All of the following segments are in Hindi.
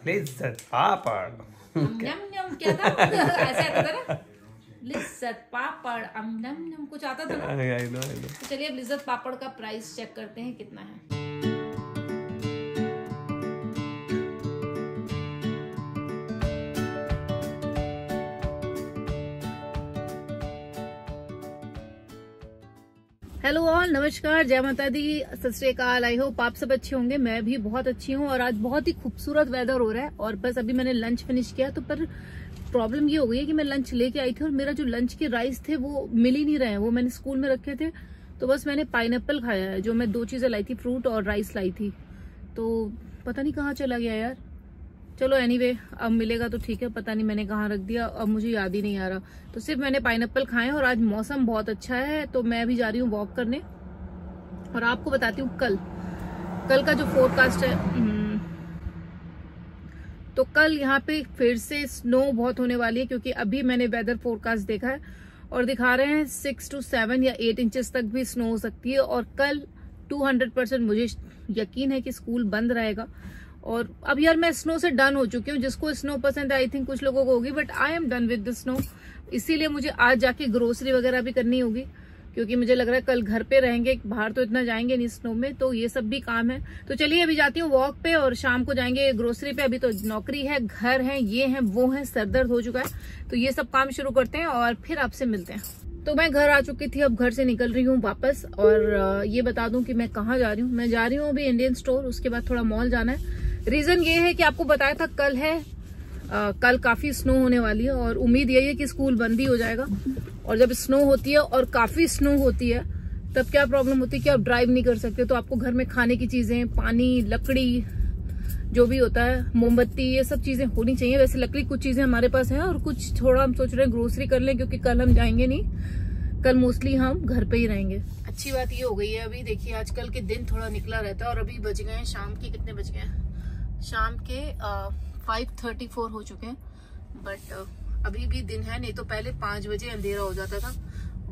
लिज्जत पापड़ नम नम क्या था ऐसे आता था ना, लिज्जत पापड़ नम नम कुछ आता था ना। I know. तो चलिए अब लिज्जत पापड़ का प्राइस चेक करते हैं कितना है। हेलो ऑल, नमस्कार, जय माता दी, सत श्री अकाल। आई होप आप सब अच्छे होंगे। मैं भी बहुत अच्छी हूँ और आज बहुत ही खूबसूरत वेदर हो रहा है। और बस अभी मैंने लंच फिनिश किया, तो पर प्रॉब्लम ये हो गई है कि मैं लंच लेके आई थी और मेरा जो लंच के राइस थे वो मिल ही नहीं रहे हैं। वो मैंने स्कूल में रखे थे, तो बस मैंने पाइनएप्पल खाया है, जो मैं 2 चीजें लाई थी, फ्रूट और राइस लाई थी। तो पता नहीं कहाँ चला गया यार। चलो एनीवे, अब मिलेगा तो ठीक है, पता नहीं मैंने कहाँ रख दिया, अब मुझे याद ही नहीं आ रहा। तो सिर्फ मैंने पाइनएप्पल खाए और आज मौसम बहुत अच्छा है, तो मैं भी जा रही हूँ वॉक करने। और आपको बताती हूँ कल का जो फोरकास्ट है, तो कल यहाँ पे फिर से स्नो बहुत होने वाली है, क्योंकि अभी मैंने वेदर फोरकास्ट देखा है और दिखा रहे हैं 6 to 7 या 8 इंचेस तक भी स्नो हो सकती है। और कल 200% मुझे यकीन है कि स्कूल बंद रहेगा। और अब यार मैं स्नो से डन हो चुकी हूँ। जिसको स्नो पसंद है, आई थिंक कुछ लोगों को होगी, but I am done with the snow. इसीलिए मुझे आज जाके ग्रोसरी वगैरह भी करनी होगी, क्योंकि मुझे लग रहा है कल घर पे रहेंगे, बाहर तो इतना जाएंगे नहीं स्नो में, तो ये सब भी काम है। तो चलिए अभी जाती हूँ वॉक पे और शाम को जाएंगे ग्रोसरी पे। अभी तो नौकरी है, घर है, ये है वो है, सरदर्द हो चुका है, तो ये सब काम शुरू करते हैं और फिर आपसे मिलते हैं। तो मैं घर आ चुकी थी, अब घर से निकल रही हूँ वापस। और ये बता दूं कि मैं कहाँ जा रही हूँ। मैं जा रही हूँ अभी इंडियन स्टोर, उसके बाद थोड़ा मॉल जाना है। रीजन ये है कि आपको बताया था कल है, कल काफी स्नो होने वाली है और उम्मीद यही है कि स्कूल बंद ही हो जाएगा। और जब स्नो होती है और काफी स्नो होती है, तब क्या प्रॉब्लम होती है कि आप ड्राइव नहीं कर सकते। तो आपको घर में खाने की चीजें, पानी, लकड़ी, जो भी होता है, मोमबत्ती, ये सब चीजें होनी चाहिए। वैसे लकड़ी कुछ चीजें हमारे पास है और कुछ थोड़ा हम सोच रहे हैं ग्रोसरी कर लें, क्योंकि कल हम जाएंगे नहीं, कल मोस्टली हम घर पे ही रहेंगे। अच्छी बात ये हो गई है, अभी देखिए आजकल के दिन थोड़ा निकला रहता है और अभी बज गए हैं शाम के, कितने बज गए हैं, शाम के 5:34 हो चुके हैं। बट अभी भी दिन है, नहीं तो पहले 5 बजे अंधेरा हो जाता था।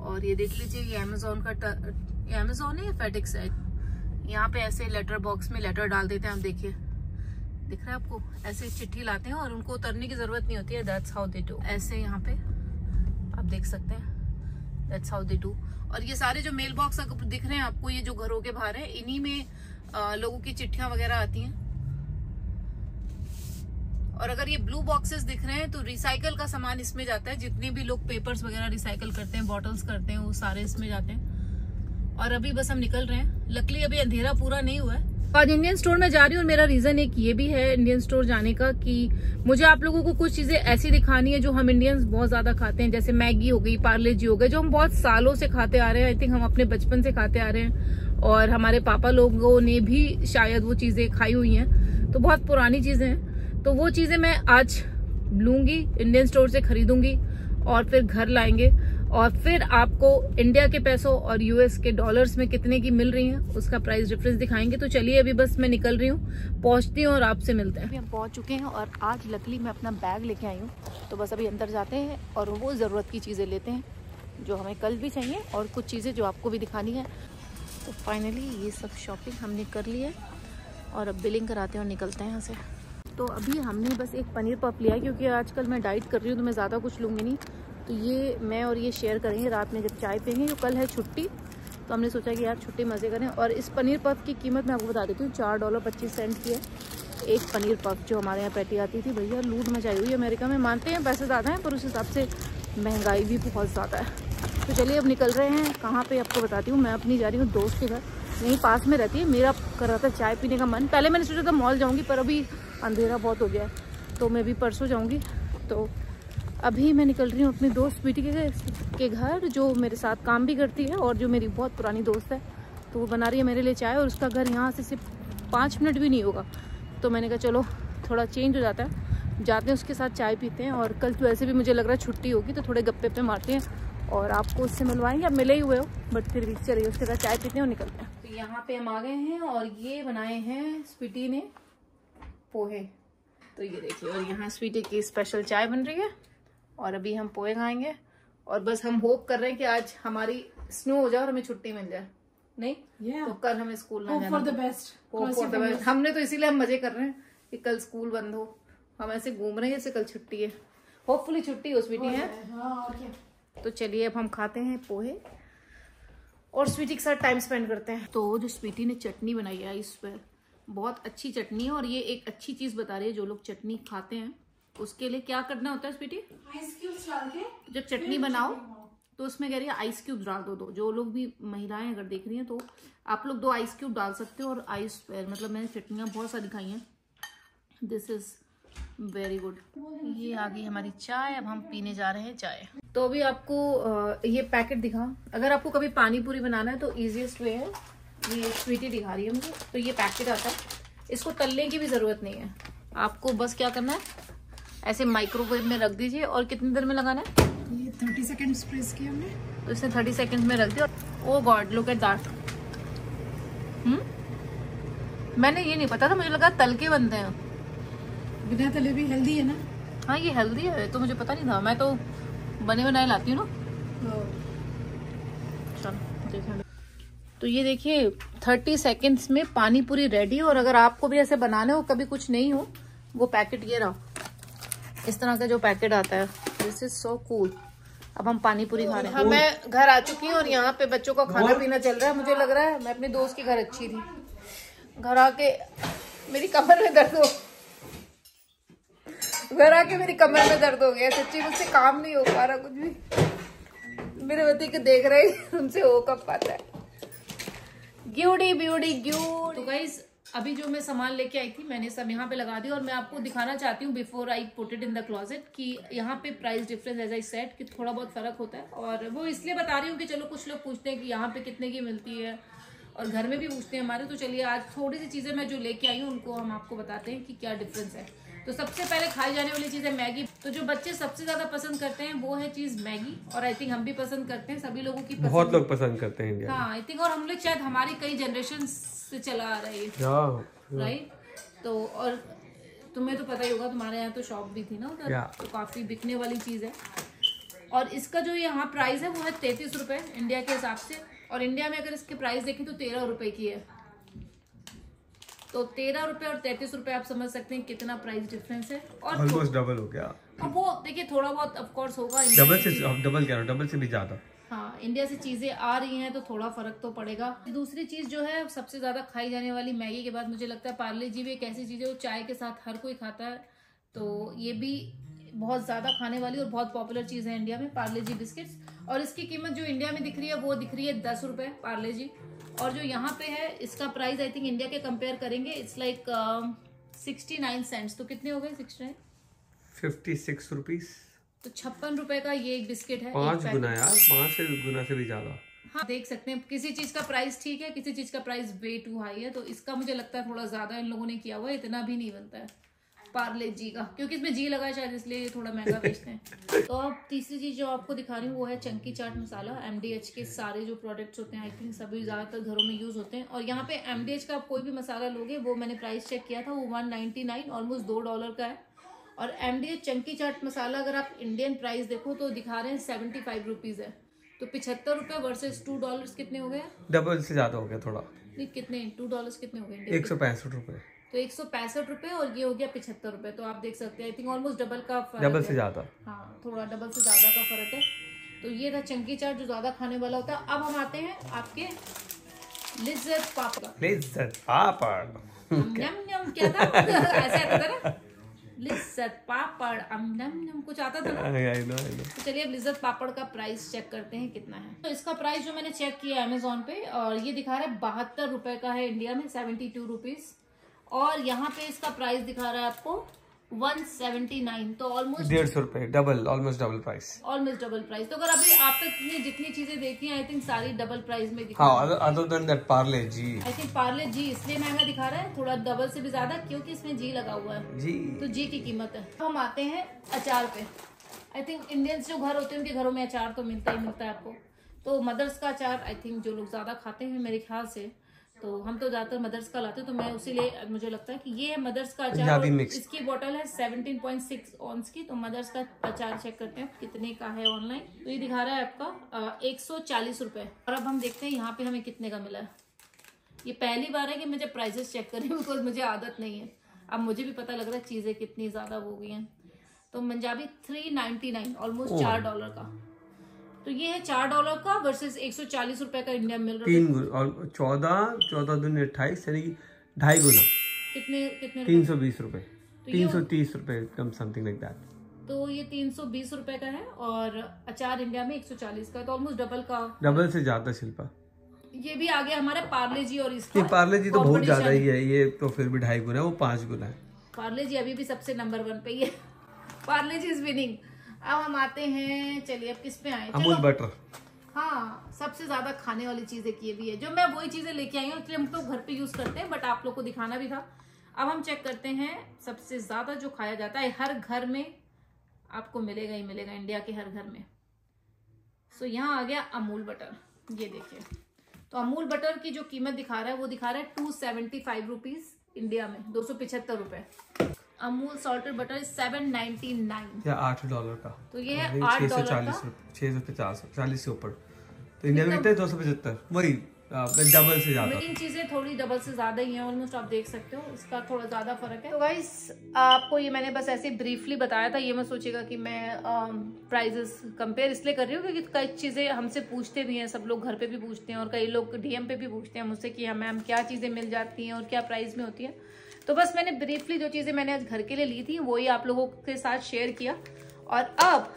और ये देख लीजिए, ये अमेजोन है या फेडेक्स है, यहाँ पे ऐसे लेटर बॉक्स में लेटर डाल देते हैं। आप देखिए, दिख रहा है आपको, ऐसे चिट्ठी लाते हैं और उनको उतरने की जरूरत नहीं होती है। That's how they do. ऐसे यहाँ पे आप देख सकते हैं, दैट्स हाउ दे डू। और ये सारे जो मेल बॉक्स दिख रहे हैं आपको, ये जो घरों के बाहर है, इन्हीं में लोगों की चिट्ठियां वगैरह आती हैं। और अगर ये ब्लू बॉक्सेस दिख रहे हैं, तो रिसाइकल का सामान इसमें जाता है। जितने भी लोग पेपर्स वगैरह रिसाइकल करते हैं, बॉटल्स करते हैं, वो सारे इसमें जाते हैं। और अभी बस हम निकल रहे हैं। लकीली अभी अंधेरा पूरा नहीं हुआ है। आज इंडियन स्टोर में जा रही हूँ और मेरा रीजन एक ये भी है इंडियन स्टोर जाने का, कि मुझे आप लोगों को कुछ चीजें ऐसी दिखानी है जो हम इंडियंस बहुत ज्यादा खाते हैं। जैसे मैगी हो गई, पार्ले जी हो गए, जो हम बहुत सालों से खाते आ रहे हैं। आई थिंक हम अपने बचपन से खाते आ रहे हैं और हमारे पापा लोगों ने भी शायद वो चीजें खाई हुई हैं, तो बहुत पुरानी चीजें हैं। तो वो चीजें मैं आज लूंगी, इंडियन स्टोर से खरीदूंगी और फिर घर लाएंगे। और फिर आपको इंडिया के पैसों और यूएस के डॉलर्स में कितने की मिल रही हैं, उसका प्राइस डिफरेंस दिखाएंगे। तो चलिए अभी बस मैं निकल रही हूँ, पहुंचती हूँ और आपसे मिलते हैं। अभी हम पहुंच चुके हैं और आज लकीली मैं अपना बैग लेके आई हूँ। तो बस अभी अंदर जाते हैं और वो ज़रूरत की चीज़ें लेते हैं जो हमें कल भी चाहिए, और कुछ चीज़ें जो आपको भी दिखानी है। तो फाइनली ये सब शॉपिंग हमने कर ली है और अब बिलिंग कराते हैं और निकलते हैं यहाँ से। तो अभी हमने बस एक पनीर पफ लिया है, क्योंकि आजकल मैं डाइट कर रही हूँ, तो मैं ज़्यादा कुछ लूँगी नहीं। तो ये मैं और ये शेयर करेंगे रात में जब चाय पियेंगे। कल है छुट्टी, तो हमने सोचा कि यार छुट्टी मज़े करें। और इस पनीर पफ की कीमत मैं आपको बता देती हूँ, $4.25 की है एक पनीर पफ। जो हमारे यहाँ पैटी आती थी, भैया लूट मचाई हुई है अमेरिका में। मानते हैं पैसे ज़्यादा हैं, पर उस हिसाब से महंगाई भी बहुत ज़्यादा है। तो चलिए अब निकल रहे हैं। कहाँ पर आपको बताती हूँ। मैं अपनी जा रही हूँ दोस्त के घर, यहीं पास में रहती है। मेरा कर रहा था चाय पीने का मन। पहले मैंने सोचा था मॉल जाऊँगी, पर अभी अंधेरा बहुत हो गया है, तो मैं भी परसों जाऊँगी। तो अभी मैं निकल रही हूँ अपने दोस्त बेटी के घर, जो मेरे साथ काम भी करती है और जो मेरी बहुत पुरानी दोस्त है। तो वो बना रही है मेरे लिए चाय, और उसका घर यहाँ से सिर्फ 5 मिनट भी नहीं होगा। तो मैंने कहा चलो थोड़ा चेंज हो जाता है, जाते हैं उसके साथ चाय पीते हैं। और कल तो वैसे भी मुझे लग रहा है छुट्टी होगी, तो थोड़े गप्पे पे मारते हैं और आपको उससे मिलवाएंगे। आप मिले ही हुए हो, बट फिर भी चलिए उसके साथ चाय पीते हैं और निकलते हैं। तो यहाँ पे हम आ गए हैं और ये बनाए हैं स्वीटी ने पोहे। तो ये देखिए, और यहाँ स्वीटी की स्पेशल चाय बन रही है और अभी हम पोहे खाएंगे। और बस हम होप कर रहे हैं कि आज हमारी स्नो हो जाए और हमें छुट्टी मिल जाए। नहीं तो कल हमें स्कूल ना जाना। For the best. हमने तो इसीलिए हम मजे कर रहे हैं कि कल स्कूल बंद हो। हम ऐसे घूम रहे हैं जैसे कल छुट्टी है। होपफुली छुट्टी हो स्वीटी है। तो चलिए अब हम खाते हैं पोहे और स्वीटी के साथ टाइम स्पेंड करते हैं। तो जो स्वीटी ने चटनी बनाई है इस पर, बहुत अच्छी चटनी है। और ये एक अच्छी चीज बता रही है, जो लोग चटनी खाते हैं उसके लिए क्या करना होता है स्वीटी? आइस क्यूब्स डाल के जब चटनी बनाओ तो उसमें कह रही है आइस क्यूब डाल दो। जो लोग भी महिलाएं अगर देख रही हैं तो आप लोग 2 आइस क्यूब डाल सकते हो। और आइस मतलब मैंने चटनियाँ बहुत सारी खाई हैं। This is very good. ये आ गई हमारी चाय, अब हम पीने जा रहे हैं चाय। तो अभी आपको ये पैकेट दिखा, अगर आपको कभी पानी पूरी बनाना है तो इजीएस्ट वे है, ये स्वीटी दिखा रही है मुझे। तो ये पैकेट आता है, इसको तलने की भी जरूरत नहीं है। आपको बस क्या करना है, ऐसे माइक्रोवेव में रख दीजिए। और कितनी देर में लगाना है? ये 30 सेकंड्स प्रेस किया हमने, तो इसने 30 सेकंड्स में रख दिया। ओ गॉड, लुक एट दैट। मैंने ये नहीं पता था, मुझे लगा तल के बनते हैं। बिना तले भी हेल्दी है ना? हाँ ये हेल्दी है, तो मुझे पता नहीं था। मैं तो बने बनाए लाती हूँ ना। चलो तो ये देखिए 30 सेकंड्स में पानी पूरी रेडी। और अगर आपको भी ऐसे बनाने हो, कभी कुछ नहीं हो, वो पैकेट ये रहा, इस तरह का जो पैकेट आता है। This is so cool. अब हम पानी पूरी खा रहे हैं। मैं घर आ चुकी हूँ और यहाँ पे बच्चों का खाना पीना चल रहा है। मुझे लग रहा है मैं अपने दोस्त के घर अच्छी थी। घर आके मेरी कमर में दर्द हो गया सच्ची। मुझसे काम नहीं हो पा रहा कुछ भी। मेरे बच्चे के देख रहे उनसे हो कब पाता है। ग्यूडी ब्यूटी ग्यूड। तो गाइस अभी जो मैं सामान लेके आई थी मैंने सब यहाँ पे लगा दिया। और मैं आपको दिखाना चाहती हूँ before I put it in the closet कि यहाँ पे price difference as I said कि थोड़ा बहुत फर्क होता है। और वो इसलिए बता रही हूँ कि चलो कुछ लोग पूछते हैं कि यहाँ पे कितने की मिलती है, और घर में भी पूछते हैं हमारे। तो चलिए आज थोड़ी सी चीजें मैं जो लेके आई हूँ उनको हम आपको बताते हैं कि क्या डिफरेंस है। तो सबसे पहले खाई जाने वाली चीज है मैगी। तो जो बच्चे सबसे ज्यादा पसंद करते हैं वो है चीज मैगी। और आई थिंक हम भी पसंद करते हैं, सभी लोगों की बहुत लोग पसंद करते हैं इंडिया। हाँ आई थिंक, और हम लोग शायद हमारी कई जनरेशन से चला आ रहा है, राइट। तो और तुम्हें तो पता ही होगा, तुम्हारे यहाँ तो शॉप भी थी ना उधर, तो काफी बिकने वाली चीज है। और इसका जो यहाँ प्राइस है वो है 33 रुपए इंडिया के हिसाब से। और इंडिया में अगर इसके प्राइस देखें तो 13 रुपए की है। तो 13 रुपए और 33 रुपए आप समझ सकते हैं कितना प्राइस डिफरेंस है। और ऑलमोस्ट डबल हो गया। अब वो देखिए थोड़ा बहुत ऑफ कोर्स होगा, डबल से भी ज्यादा। हाँ इंडिया से चीजें आ रही हैं तो थोड़ा फर्क तो पड़ेगा। दूसरी चीज जो है सबसे ज्यादा खाई जाने वाली मैगी के बाद मुझे लगता है पार्ले जी भी एक ऐसी चीज है वो चाय के साथ हर कोई खाता है। तो ये भी बहुत ज्यादा खाने वाली और बहुत पॉपुलर चीज है इंडिया में, पार्ले जी बिस्किट्स। और इसकी कीमत जो इंडिया में दिख रही है वो दिख रही है 10 रुपए पार्ले जी। और जो यहाँ पे है इसका प्राइस आई थिंक इंडिया के कंपेयर करेंगे इट्स लाइक 69 सेंट्स। तो कितने हो गए? 56 रुपीज। तो 56 रुपए का ये एक बिस्किट है। 5 गुना यार, 5 गुना से भी ज्यादा। हाँ देख सकते हैं, किसी चीज का प्राइस ठीक है, किसी चीज का प्राइस वे टू हाई है। तो इसका मुझे लगता है थोड़ा ज्यादा इन लोगों ने किया हुआ है, इतना भी नहीं बनता है पार्ले जी का, क्योंकि इसमें जी लगा है शायद इसलिए थोड़ा महंगा बेचते हैं। तो अब तीसरी चीज जो आपको दिखा रही हूँ वो है चंकी चाट मसाला। MDH के सारे जो प्रोडक्ट्स होते हैं आई थिंक सभी ज्यादातर घरों में यूज होते हैं। और यहाँ पे MDH का आप कोई भी मसाला लोगे, वो मैंने प्राइस चेक किया था, वो 199 ऑलमोस्ट $2 का है। और MDH चंकी चाट मसाला अगर आप इंडियन प्राइस देखो तो दिखा रहे हैं 75 रुपीज है। तो 75 रुपए वर्सेज $2 कितने हो गए? डबल से ज्यादा हो गया थोड़ा। नहीं कितने, $2 कितने हो गए? 165 रुपए। तो 165 रुपए और ये हो गया 75 रुपए। तो आप देख सकते हैं आई थिंक ऑलमोस्ट डबल का फर्क, डबल से ज्यादा। हाँ थोड़ा डबल से ज्यादा का फर्क है। तो ये था चंकी चाट जो ज्यादा खाने वाला होता है। अब हम आते हैं आपके लिज्जत पापड़। लिज्जत पापड़ क्या था? ऐसे आता था ना, लिज्जत पापड़ कुछ आता था ना। I know. तो चलिए अब लिज्जत पापड़ का प्राइस चेक करते हैं कितना है। तो इसका प्राइस जो मैंने चेक किया अमेजोन पे, और ये दिखा रहा है 72 रुपए का है इंडिया में, 72 रुपीज। और यहाँ पे इसका प्राइस दिखा रहा है आपको 179। तो ऑलमोस्ट 150 रुपए, double, almost double price. Almost double price. तो अगर अभी आप तक जितनी चीजें देखी हैं आई थिंक सारी डबल प्राइस में दिखा। हाँ, other than that Parle G. I think Parle G इसलिए महंगा दिखा रहा है, थोड़ा डबल से भी ज्यादा, क्योंकि इसमें जी लगा हुआ है जी। तो जी की कीमत है। हम आते हैं अचार पे। आई थिंक इंडियंस जो घर होते हैं उनके घरों में अचार तो मिलता ही मिलता है आपको। तो मदर्स का अचार आई थिंक जो लोग ज्यादा खाते हैं मेरे ख्याल से, तो हम तो ज्यादातर मदर्स का लाते हैं, तो मैं उसी लिए मुझे लगता है कि ये है मदर्स का अचार। इसकी बोतल है 17.6 ऑन्स की। तो मदर्स का अचार चेक करते हैं कितने का है ऑनलाइन। तो ये दिखा रहा है आपका 140 रुपए। और अब हम देखते हैं यहाँ पे हमें कितने का मिला है। ये पहली बार है कि मुझे प्राइसेस चेक करें बिकॉज मुझे आदत नहीं है। अब मुझे भी पता लग रहा है चीजें कितनी ज्यादा हो गई हैं। तो पंजाबी 399 ऑलमोस्ट $4 का। तो ये है $4 का वर्सेस 140 रुपए का इंडिया मिल रहा है। 3 गुना और 14 दूनी 28 यानी कि 2.5 गुना। कितने 320 रुपए, 330 रुपए कम समथिंग लाइक दैट। तो ये 320 रुपए का है और अचार इंडिया में 140 का, तो ऑलमोस्ट डबल से ज्यादा शिल्पा। ये भी आ गया हमारा पार्ले जी और इसका पार्ले जी तो बहुत ज्यादा ही है, ये तो फिर भी 2.5 गुना है, वो 5 गुना है। पार्ले जी अभी भी सबसे नंबर 1 पे ही है। पार्ले जी इज विनिंग। अब हम आते हैं, चलिए अब किस पे आए, अमूल बटर। हाँ, सबसे ज्यादा खाने वाली चीजें की भी है, जो मैं वही चीजें लेके आई हूँ, इसलिए हम तो घर पे यूज करते हैं, बट आप लोग को दिखाना भी था। अब हम चेक करते हैं सबसे ज्यादा जो खाया जाता है हर घर में, आपको मिलेगा ही मिलेगा, इंडिया के हर घर में। सो यहाँ आ गया अमूल बटर। ये देखिए, तो अमूल बटर की जो कीमत दिखा रहा है वो दिखा रहा है 275 रुपीज इंडिया में, 275 रुपए। अमूल सॉल्टेड बटर 799 या $8 का। तो ये है $8 का, 640 से ऊपर। तो इंडिया में कितना है? 275, वही डबल से ज्यादा। मेकिंग चीजें थोड़ी डबल से ज्यादा ही हैं ऑलमोस्ट, आप देख सकते हो इसका थोड़ा ज्यादा फर्क है। तो गाइस आपको ये मैंने बस ऐसे ब्रीफली बताया था, ये मत सोचिएगा कि मैं प्राइजेस कंपेयर इसलिए कर रही हूँ क्योंकि कई चीजें हमसे पूछते भी हैं, सब लोग घर पे भी पूछते हैं और कई लोग डीएम पे भी पूछते हैं मुझसे कि हाँ मैम क्या चीजें मिल जाती हैं और क्या प्राइस में होती है। तो बस मैंने ब्रीफली जो चीजें मैंने आज घर के लिए ली थी वही आप लोगों के साथ शेयर किया। और अब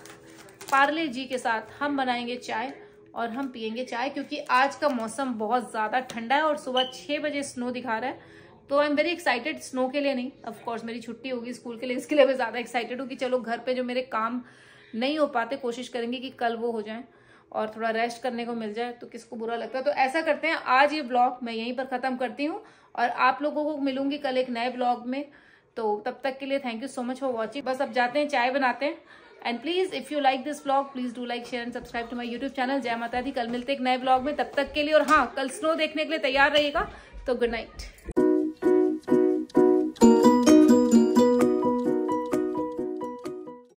पार्ले जी के साथ हम बनाएंगे चाय और हम पियेंगे चाय, क्योंकि आज का मौसम बहुत ज्यादा ठंडा है और सुबह 6 बजे स्नो दिखा रहा है। तो I am very excited, snow के लिए नहीं, ऑफ कोर्स मेरी छुट्टी होगी स्कूल के लिए, इसके लिए मैं ज्यादा एक्साइटेड हूँ कि चलो घर पे जो मेरे काम नहीं हो पाते कोशिश करेंगे कि कल वो हो जाए और थोड़ा रेस्ट करने को मिल जाए, तो किसको बुरा लगता है। तो ऐसा करते हैं, आज ये ब्लॉग मैं यहीं पर खत्म करती हूँ और आप लोगों को मिलूंगी कल एक नए ब्लॉग में। तो तब तक के लिए thank you so much for watching. बस अब जाते हैं, चाय बनाते हैं। And please if you like this blog please do like share and subscribe to my YouTube channel. जय माता दी। कल मिलते एक नए ब्लॉग में, तब तक के लिए, और हाँ कल स्नो देखने के लिए तैयार रहिएगा। तो गुड नाइट।